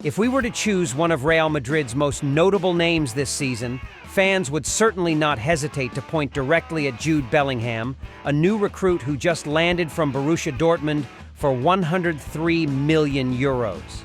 If we were to choose one of Real Madrid's most notable names this season, fans would certainly not hesitate to point directly at Jude Bellingham, a new recruit who just landed from Borussia Dortmund for 103 million euros.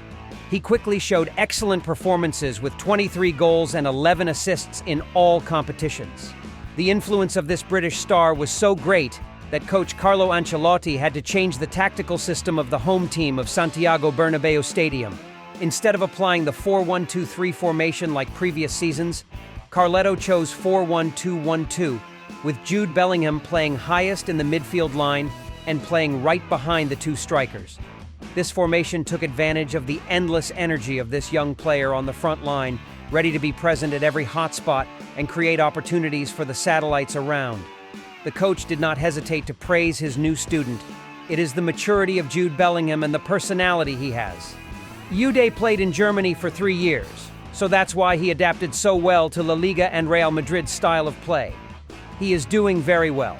He quickly showed excellent performances with 23 goals and 11 assists in all competitions. The influence of this British star was so great that coach Carlo Ancelotti had to change the tactical system of the home team of Santiago Bernabéu Stadium. Instead of applying the 4-1-2-3 formation like previous seasons, Carletto chose 4-1-2-1-2, with Jude Bellingham playing highest in the midfield line and playing right behind the two strikers. This formation took advantage of the endless energy of this young player on the front line, ready to be present at every hotspot and create opportunities for the satellites around. The coach did not hesitate to praise his new student. It is the maturity of Jude Bellingham and the personality he has. Jude played in Germany for 3 years, so that's why he adapted so well to La Liga and Real Madrid's style of play. He is doing very well.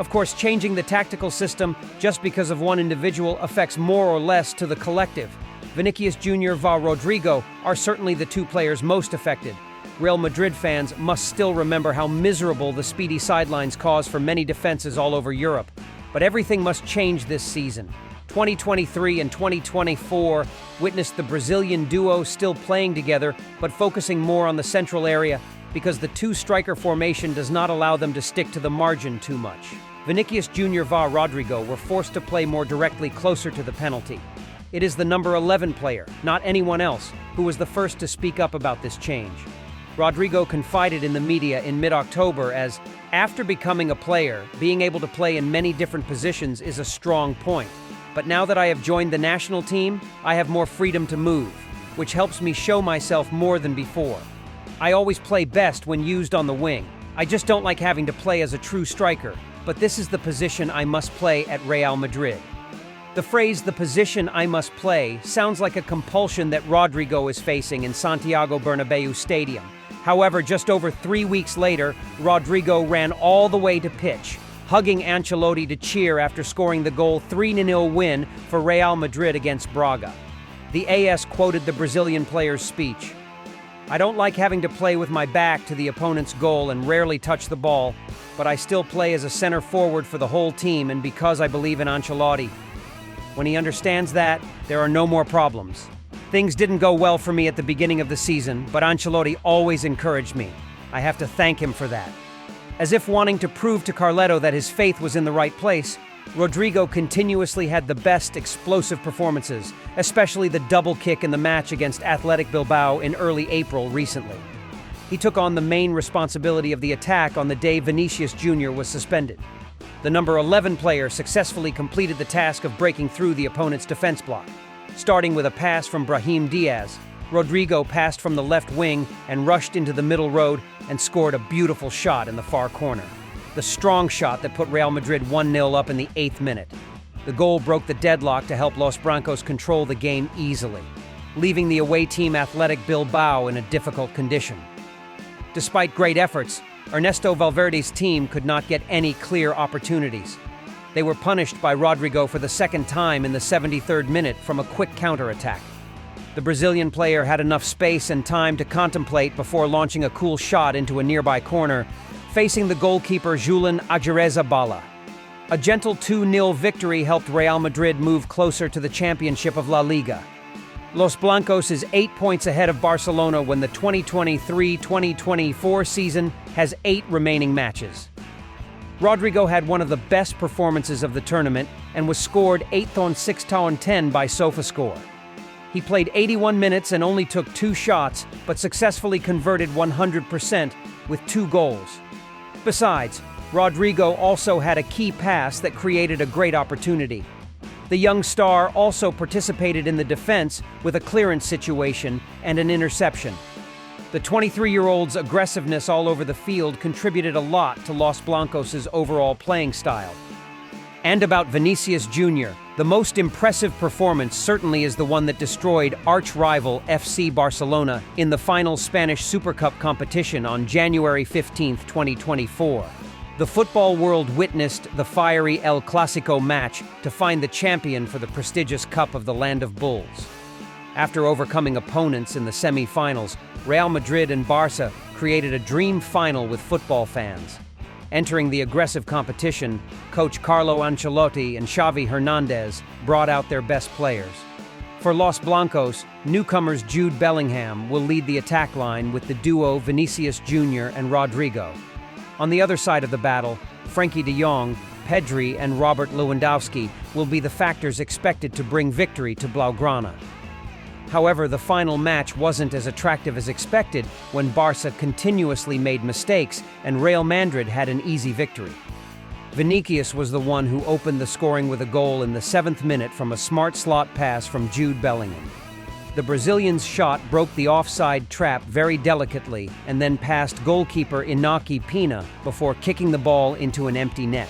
Of course, changing the tactical system just because of one individual affects more or less to the collective. Vinicius-Rodrygo are certainly the two players most affected. Real Madrid fans must still remember how miserable the speedy sidelines cause for many defenses all over Europe. But everything must change this season. 2023 and 2024 witnessed the Brazilian duo still playing together, but focusing more on the central area because the two-striker formation does not allow them to stick to the margin too much. Vinicius-Rodrygo were forced to play more directly closer to the penalty. It is the number 11 player, not anyone else, who was the first to speak up about this change. Rodrygo confided in the media in mid-October as, after becoming a player, being able to play in many different positions is a strong point. But now that I have joined the national team, I have more freedom to move, which helps me show myself more than before. I always play best when used on the wing. I just don't like having to play as a true striker, but this is the position I must play at Real Madrid. The phrase, "the position I must play," sounds like a compulsion that Rodrygo is facing in Santiago Bernabéu Stadium. However, just over 3 weeks later, Rodrygo ran all the way to pitch, hugging Ancelotti to cheer after scoring the goal 3-0 win for Real Madrid against Braga. The AS quoted the Brazilian player's speech. "I don't like having to play with my back to the opponent's goal and rarely touch the ball, but I still play as a center forward for the whole team and because I believe in Ancelotti. When he understands that, there are no more problems. Things didn't go well for me at the beginning of the season, but Ancelotti always encouraged me. I have to thank him for that." As if wanting to prove to Carletto that his faith was in the right place, Rodrygo continuously had the best explosive performances, especially the double kick in the match against Athletic Bilbao in early April recently. He took on the main responsibility of the attack on the day Vinicius Jr. was suspended. The number 11 player successfully completed the task of breaking through the opponent's defense block. Starting with a pass from Brahim Diaz, Rodrygo passed from the left wing and rushed into the middle road and scored a beautiful shot in the far corner. The strong shot that put Real Madrid 1-0 up in the 8th minute. The goal broke the deadlock to help Los Blancos control the game easily, leaving the away team Athletic Bilbao in a difficult condition. Despite great efforts, Ernesto Valverde's team could not get any clear opportunities. They were punished by Rodrygo for the second time in the 73rd minute from a quick counterattack. The Brazilian player had enough space and time to contemplate before launching a cool shot into a nearby corner, facing the goalkeeper Julian Arezabala. A gentle 2-0 victory helped Real Madrid move closer to the championship of La Liga. Los Blancos is 8 points ahead of Barcelona when the 2023-2024 season has 8 remaining matches. Rodrygo had one of the best performances of the tournament and was scored 8th on 6th on 10 by SofaScore. He played 81 minutes and only took 2 shots, but successfully converted 100% with 2 goals. Besides, Rodrygo also had a key pass that created a great opportunity. The young star also participated in the defense with a clearance situation and an interception. The 23-year-old's aggressiveness all over the field contributed a lot to Los Blancos' overall playing style. And about Vinicius Jr., the most impressive performance certainly is the one that destroyed arch-rival FC Barcelona in the final Spanish Super Cup competition on January 15, 2024. The football world witnessed the fiery El Clásico match to find the champion for the prestigious Cup of the Land of Bulls. After overcoming opponents in the semi-finals, Real Madrid and Barca created a dream final with football fans. Entering the aggressive competition, coach Carlo Ancelotti and Xavi Hernandez brought out their best players. For Los Blancos, newcomers Jude Bellingham will lead the attack line with the duo Vinicius Jr. and Rodrygo. On the other side of the battle, Frenkie de Jong, Pedri, and Robert Lewandowski will be the factors expected to bring victory to Blaugrana. However, the final match wasn't as attractive as expected when Barca continuously made mistakes and Real Madrid had an easy victory. Vinicius was the one who opened the scoring with a goal in the 7th minute from a smart slot pass from Jude Bellingham. The Brazilian's shot broke the offside trap very delicately and then passed goalkeeper Inaki Pina before kicking the ball into an empty net.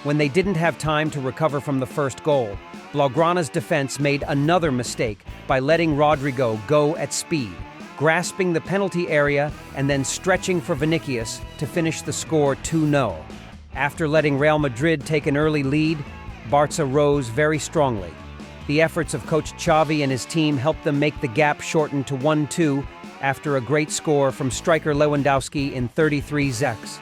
When they didn't have time to recover from the first goal, Blaugrana's defense made another mistake by letting Rodrygo go at speed, grasping the penalty area and then stretching for Vinicius to finish the score 2-0. After letting Real Madrid take an early lead, Barca rose very strongly. The efforts of coach Xavi and his team helped them make the gap shorten to 1-2 after a great score from striker Lewandowski in 33 seconds.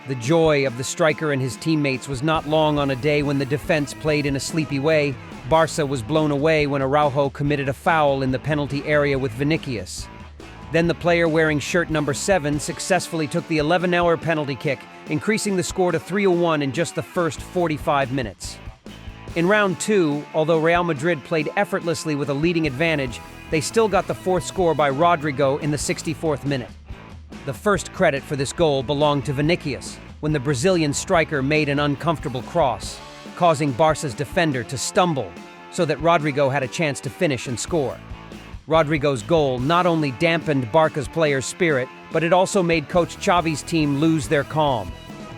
The joy of the striker and his teammates was not long on a day when the defense played in a sleepy way. Barca was blown away when Araujo committed a foul in the penalty area with Vinicius. Then the player wearing shirt number 7 successfully took the 11-hour penalty kick, increasing the score to 3-1 in just the first 45 minutes. In round 2, although Real Madrid played effortlessly with a leading advantage, they still got the 4th score by Rodrygo in the 64th minute. The first credit for this goal belonged to Vinicius, when the Brazilian striker made an uncomfortable cross, causing Barca's defender to stumble, so that Rodrygo had a chance to finish and score. Rodrygo's goal not only dampened Barca's players' spirit, but it also made coach Xavi's team lose their calm.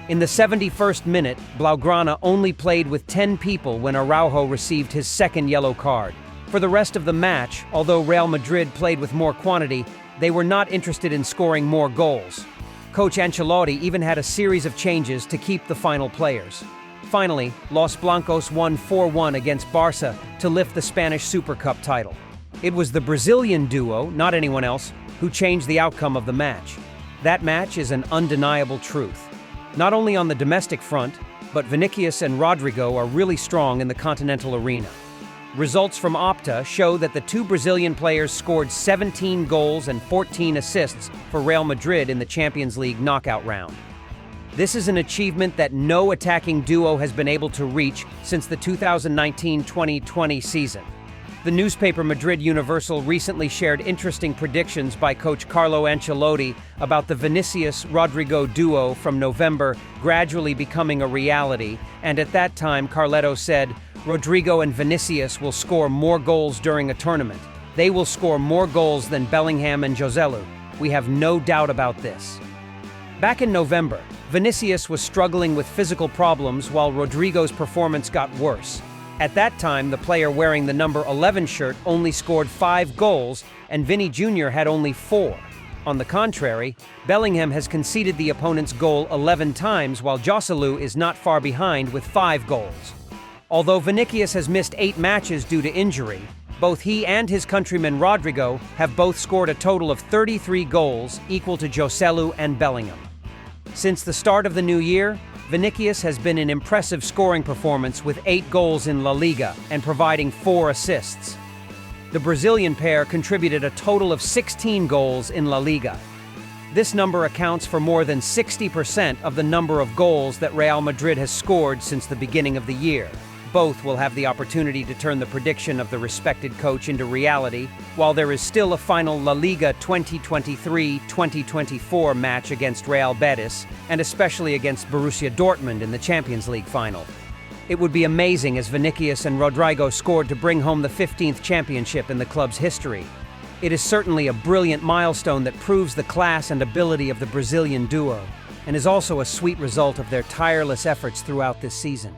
In the 71st minute, Blaugrana only played with 10 people when Araujo received his 2nd yellow card. For the rest of the match, although Real Madrid played with more quantity, they were not interested in scoring more goals. Coach Ancelotti even had a series of changes to keep the final players. Finally, Los Blancos won 4-1 against Barca to lift the Spanish Super Cup title. It was the Brazilian duo, not anyone else, who changed the outcome of the match. That match is an undeniable truth. Not only on the domestic front, but Vinicius and Rodrygo are really strong in the continental arena. Results from Opta show that the two Brazilian players scored 17 goals and 14 assists for Real Madrid in the Champions League knockout round. This is an achievement that no attacking duo has been able to reach since the 2019-2020 season. The newspaper Madrid Universal recently shared interesting predictions by coach Carlo Ancelotti about the Vinicius-Rodrygo duo from November gradually becoming a reality, and at that time Carletto said, Rodrygo and Vinicius will score more goals during a tournament. They will score more goals than Bellingham and Joselu. We have no doubt about this. Back in November, Vinicius was struggling with physical problems while Rodrygo's performance got worse. At that time, the player wearing the number 11 shirt only scored 5 goals, and Vinny Jr. had only 4. On the contrary, Bellingham has conceded the opponent's goal 11 times, while Joselu is not far behind with 5 goals. Although Vinicius has missed 8 matches due to injury, both he and his countryman Rodrygo have both scored a total of 33 goals, equal to Joselu and Bellingham. Since the start of the new year, Vinicius has been an impressive scoring performance with 8 goals in La Liga and providing 4 assists. The Brazilian pair contributed a total of 16 goals in La Liga. This number accounts for more than 60% of the number of goals that Real Madrid has scored since the beginning of the year. Both will have the opportunity to turn the prediction of the respected coach into reality, while there is still a final La Liga 2023-2024 match against Real Betis, and especially against Borussia Dortmund in the Champions League final. It would be amazing as Vinicius and Rodrygo scored to bring home the 15th championship in the club's history. It is certainly a brilliant milestone that proves the class and ability of the Brazilian duo, and is also a sweet result of their tireless efforts throughout this season.